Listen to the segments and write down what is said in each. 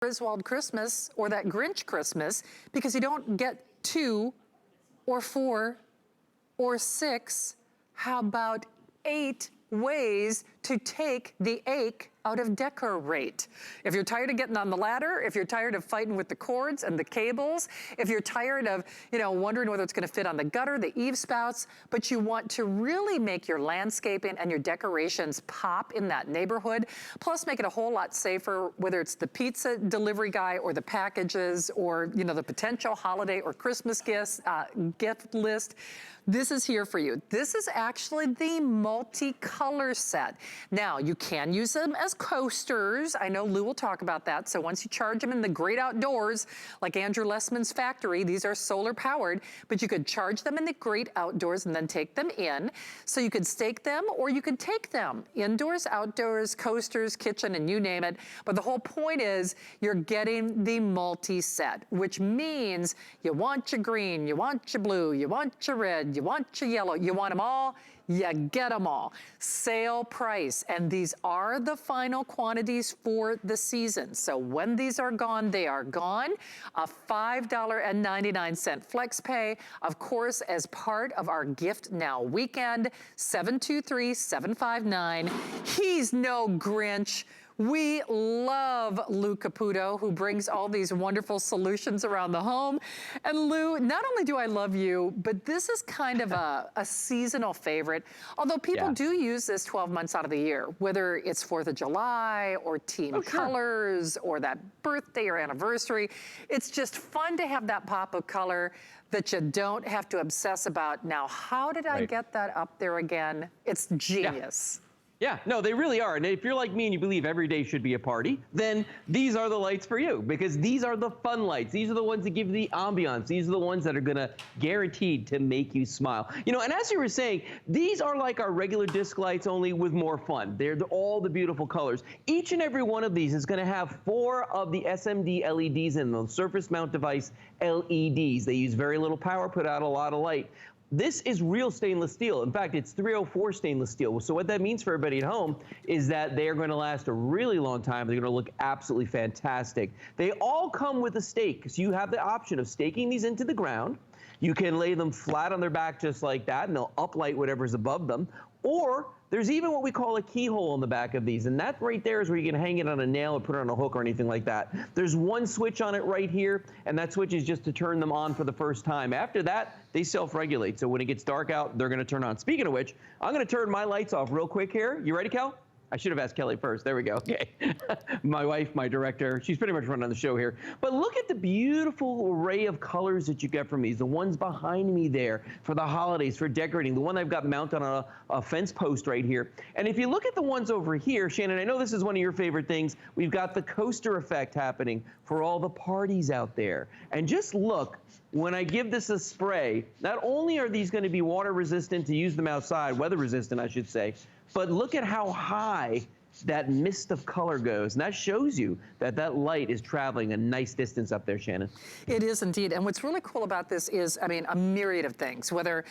Griswold Christmas or that Grinch Christmas, because you don't get 2 or 4 or 6. How about 8 ways to take the ache out of decorate? If you're tired of getting on the ladder, if you're tired of fighting with the cords and the cables, if you're tired of, wondering whether it's gonna fit on the gutter, the eave spouts, but you want to really make your landscaping and your decorations pop in that neighborhood, plus make it a whole lot safer, whether it's the pizza delivery guy or the packages or, the potential holiday or Christmas gifts, gift list. This is here for you. This is actually the multicolor set. Now, you can use them as coasters. I know Lou will talk about that. So once you charge them in the great outdoors, like Andrew Lessman's factory, these are solar powered, but you could charge them in the great outdoors and then take them in. So you could stake them or you could take them indoors, outdoors, coasters, kitchen, and you name it. But the whole point is you're getting the multi-set, which means you want your green, you want your blue, you want your red, you want your yellow, you want them all, you get them all. Sale price, and these are the final quantities for the season. So when these are gone, they are gone. A $5.99 flex pay, of course, as part of our Gift Now weekend, 723-759. He's no Grinch. We love Lou Caputo, who brings all these wonderful solutions around the home. And Lou, not only do I love you, but this is kind of a seasonal favorite. Although people do use this 12 months out of the year, whether it's 4th of July or team colors or that birthday or anniversary. It's just fun to have that pop of color that you don't have to obsess about. Now, how did I get that up there again? It's genius. Yeah, no, they really are. And if you're like me and you believe every day should be a party, then these are the lights for you, because these are the fun lights. These are the ones that give the ambiance. These are the ones that are gonna guaranteed to make you smile. And as you were saying, these are like our regular disc lights, only with more fun. They're all the beautiful colors. Each and every one of these is gonna have 4 of the SMD LEDs in them, surface mount device LEDs. They use very little power, put out a lot of light. This is real stainless steel. In fact, it's 304 stainless steel. So what that means for everybody at home is that they are going to last a really long time. They're going to look absolutely fantastic. They all come with a stake. So you have the option of staking these into the ground. You can lay them flat on their back just like that, and they'll uplight whatever's above them. Or there's even what we call a keyhole on the back of these, and that right there is where you can hang it on a nail or put it on a hook or anything like that. There's one switch on it right here, and that switch is just to turn them on for the first time. After that, they self-regulate, so when it gets dark out, they're gonna turn on. Speaking of which, I'm gonna turn my lights off real quick here. You ready, Kel? I should have asked Kelly first. There we go. Okay. My wife, my director, she's pretty much running the show here. But look at the beautiful array of colors that you get from these. The ones behind me there for the holidays, for decorating. The one I've got mounted on a fence post right here. And if you look at the ones over here, Shannon, I know this is one of your favorite things. We've got the coaster effect happening for all the parties out there. And just look, when I give this a spray, not only are these going to be water resistant to use them outside, weather resistant, I should say, but look at how high that mist of color goes. And that shows you that that light is traveling a nice distance up there, Shannon. It is indeed. And what's really cool about this is, a myriad of things. Whether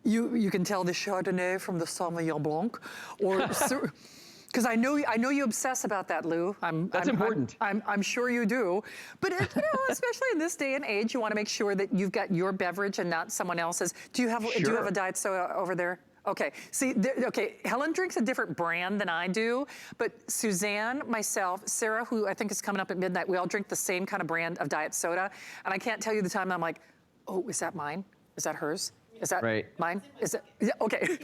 you can tell the Chardonnay from the Sauvignon Blanc, or because I know you obsess about that, Lou. That's important. I'm sure you do. But especially in this day and age, you want to make sure that you've got your beverage and not someone else's. Do you have a diet soda over there? Okay, see, Helen drinks a different brand than I do, but Suzanne, myself, Sarah, who I think is coming up at midnight, we all drink the same kind of brand of diet soda, and I can't tell you the time I'm like, oh, is that mine? Is that hers? Is that mine? Is it? Yeah, okay.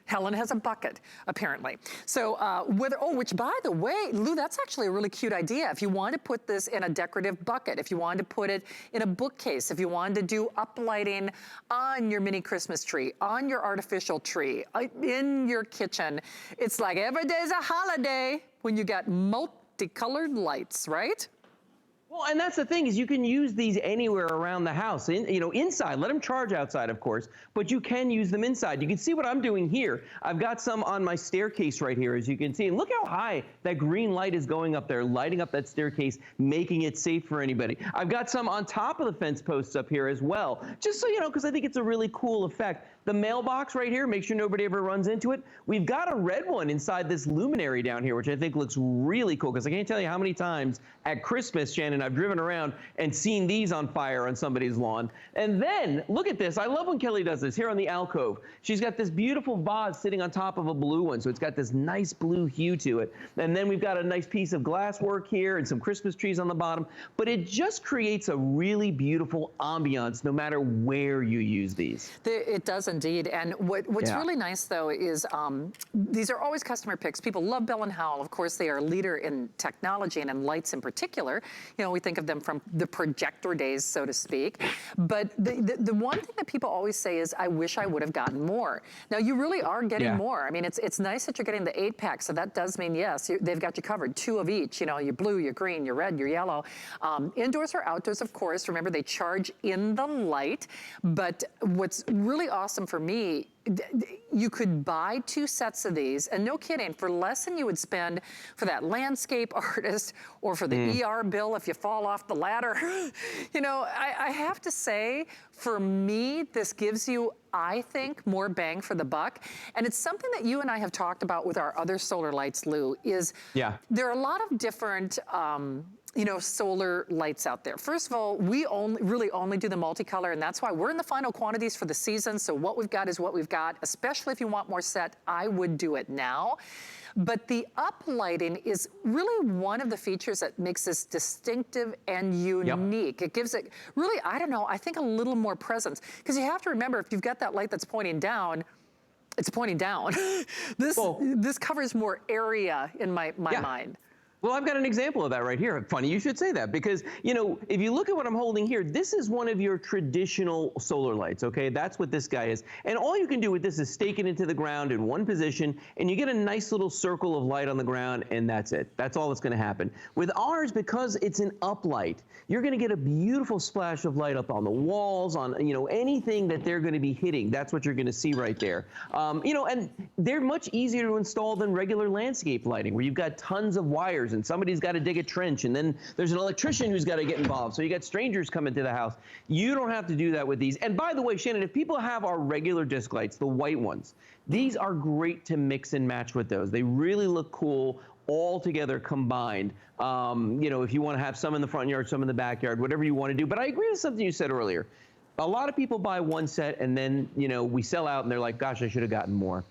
Helen has a bucket, apparently. So which by the way, Lou, that's actually a really cute idea. If you want to put this in a decorative bucket, if you wanted to put it in a bookcase, if you wanted to do uplighting on your mini Christmas tree, on your artificial tree, in your kitchen, it's like every day's a holiday when you got multicolored lights, right? Well, and that's the thing, is you can use these anywhere around the house. Inside, let them charge outside, of course, but you can use them inside. You can see what I'm doing here. I've got some on my staircase right here, as you can see. And look how high that green light is going up there, lighting up that staircase, making it safe for anybody. I've got some on top of the fence posts up here as well, just so you know, because I think it's a really cool effect. The mailbox right here, make sure nobody ever runs into it. We've got a red one inside this luminary down here, which I think looks really cool, because I can't tell you how many times at Christmas, Shannon, I've driven around and seen these on fire on somebody's lawn. And then, look at this. I love when Kelly does this here on the alcove. She's got this beautiful vase sitting on top of a blue one, so it's got this nice blue hue to it. And then we've got a nice piece of glass work here and some Christmas trees on the bottom. But it just creates a really beautiful ambiance no matter where you use these. It does indeed. And what's really nice, though, is these are always customer picks. People love Bell & Howell. Of course, they are a leader in technology and in lights in particular. You know, we think of them from the projector days, so to speak. But the one thing that people always say is, I wish I would have gotten more. Now, you really are getting more. I mean, it's nice that you're getting the 8-pack, so that does mean, yes, they've got you covered. 2 of each, you know, your blue, your green, your red, your yellow. Indoors or outdoors, of course. Remember, they charge in the light. But what's really awesome for me, you could buy 2 sets of these, and no kidding, for less than you would spend for that landscape artist or for the ER bill if you fall off the ladder. You know, I have to say, for me, this gives you, I think, more bang for the buck. And it's something that you and I have talked about with our other solar lights, Lou, is there are a lot of different you know, solar lights out there. First of all, we really only do the multicolor, and that's why we're in the final quantities for the season. So what we've got is what we've got. Especially if you want more set, I would do it now. But the uplighting is really one of the features that makes this distinctive and unique. It gives it really, I don't know, I think a little more presence. Because you have to remember, if you've got that light that's pointing down, it's pointing down. This covers more area in my mind. Well, I've got an example of that right here. Funny you should say that, because, you know, if you look at what I'm holding here, this is one of your traditional solar lights, okay? That's what this guy is. And all you can do with this is stake it into the ground in one position, and you get a nice little circle of light on the ground, and that's it. That's all that's going to happen. With ours, because it's an uplight, you're going to get a beautiful splash of light up on the walls, on, you know, anything that they're going to be hitting. That's what you're going to see right there. You know, and they're much easier to install than regular landscape lighting, where you've got tons of wires and somebody's got to dig a trench, and then there's an electrician who's got to get involved. So you got strangers coming to the house. You don't have to do that with these. And by the way, Shannon, if people have our regular disc lights, the white ones, these are great to mix and match with those. They really look cool all together combined. You know, if you want to have some in the front yard, some in the backyard, whatever you want to do. But I agree with something you said earlier. A lot of people buy one set and then, you know, we sell out and they're like, gosh, I should have gotten more.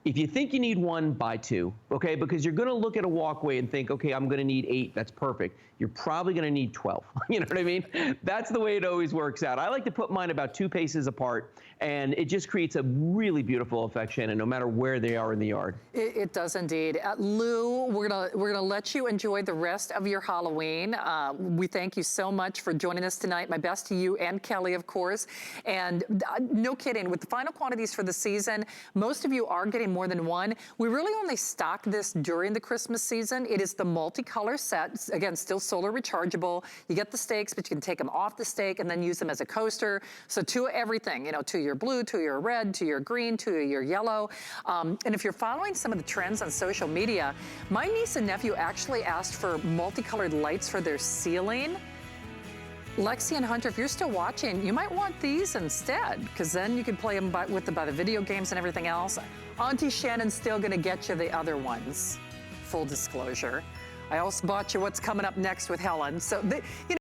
If you think you need one, buy 2, okay? Because you're going to look at a walkway and think, okay, I'm going to need 8. That's perfect. You're probably going to need 12. You know what I mean? That's the way it always works out. I like to put mine about 2 paces apart, and it just creates a really beautiful effect, Shannon, no matter where they are in the yard. It does indeed. Lou, we're gonna let you enjoy the rest of your Halloween. We thank you so much for joining us tonight. My best to you and Kelly, of course. And no kidding, with the final quantities for the season, most of you are getting more than one. We really only stock this during the Christmas season. It is the multicolor set. Again, still solar rechargeable. You get the stakes, but you can take them off the stake and then use them as a coaster. So to everything, you know, to your blue, to your red, to your green, to your yellow. And if you're following some of the trends on social media, my niece and nephew actually asked for multicolored lights for their ceiling. Lexi and Hunter, if you're still watching, you might want these instead, because then you can play them by the video games and everything else. Auntie Shannon's still gonna get you the other ones. Full disclosure. I also bought you what's coming up next with Helen. So, you know,